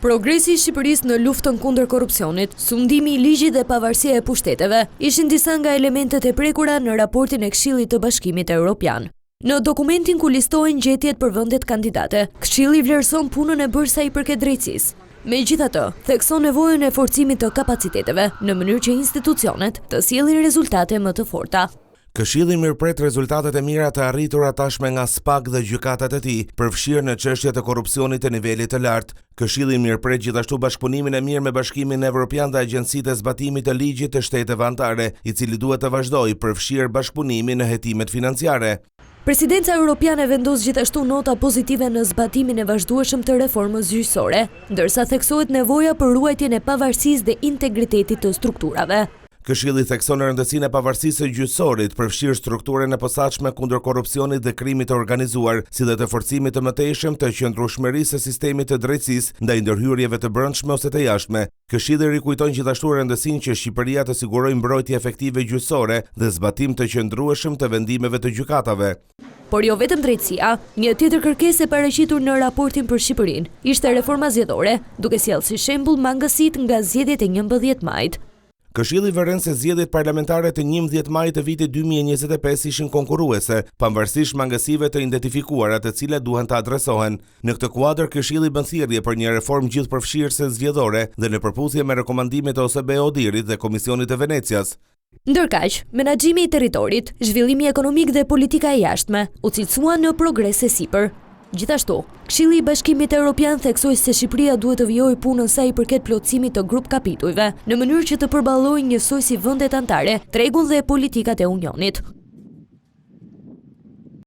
Progresi i Shqipërisë në luftën kundër korrupsionit, sundimi i ligjit dhe pavarësia e pushteteve ishin disa nga elementet e prekura në raportin e Këshillit të Bashkimit Evropian. Në dokumentin ku listohen gjetjet për vendet kandidate, Këshilli vlerëson punën e bërë sa i përket drejtësisë. Megjithatë, thekson nevojën e forcimit të kapaciteteve në mënyrë që institucionet të sjellin rezultate më të forta. Këshilli mirëpret rezultatet e mira të arritura tashme nga SPAK dhe gjykatat e tij, përfshirë në çështjet e korrupsionit të nivelit të lartë. Këshilli mirëpret gjithashtu bashkëpunimin e mirë me Bashkimin Evropian dhe Agjencitë e Zbatimit të Ligjit të Shteteve Anëtare, i cili duhet të vazhdojë, përfshirë bashkëpunimi në hetimet financiare. Presidenca Europiane vendos gjithashtu nota pozitive në zbatimin e vazhdueshëm të reformës gjyqësore, ndërsa theksohet nevoja për ruajtjen e pavarësisë dhe integritetit të strukturave. Këshilli thekson rëndësinë e pavarësisë së gjyqësorit, përfshirë strukturën e posaçme kundër korrupsionit dhe krimit të organizuar, si dhe të forcimit të mëtejshëm të qëndrueshmërisë së sistemit të drejtësisë ndaj ndërhyrjeve të brendshme ose të jashtme. Këshilli rikujton gjithashtu rëndësinë që Shqipëria të sigurojë mbrojtje efektive gjyqësore dhe zbatim të qëndrueshëm të vendimeve të gjykatave. Por jo vetëm drejtësia, një tjetër kërkesë e paraqitur në raportin për Shqipërinë ishte reforma zgjedhore, duke sjellë si shembull mangësitë nga zgjedhjet e 11 majit. Këshilli vëren se zgjedhjet parlamentare të 11 majit të vitit 2025 ishin konkurruese, pavarësisht mangësive të identifikuara të cilat duhen të adresohen. Në këtë kuadër, Këshilli bën thirrje për një reformë gjithëpërfshirëse zgjedhore dhe në përputhje me rekomandimet e OSBE-Odirit dhe Komisionit të Venecias. Ndërkaq, menaxhimi i territorit, zhvillimi ekonomik dhe politika e jashtme u cilësuan në progrese sipër. Gjithashtu, Këshilli i Bashkimit Evropian theksoi se Shqipëria duhet të vijojë punën sa i përket plotësimit të grup kapitujve, në mënyrë që të përballojë njësoj si vendet anëtare, tregun dhe politikat e Unionit.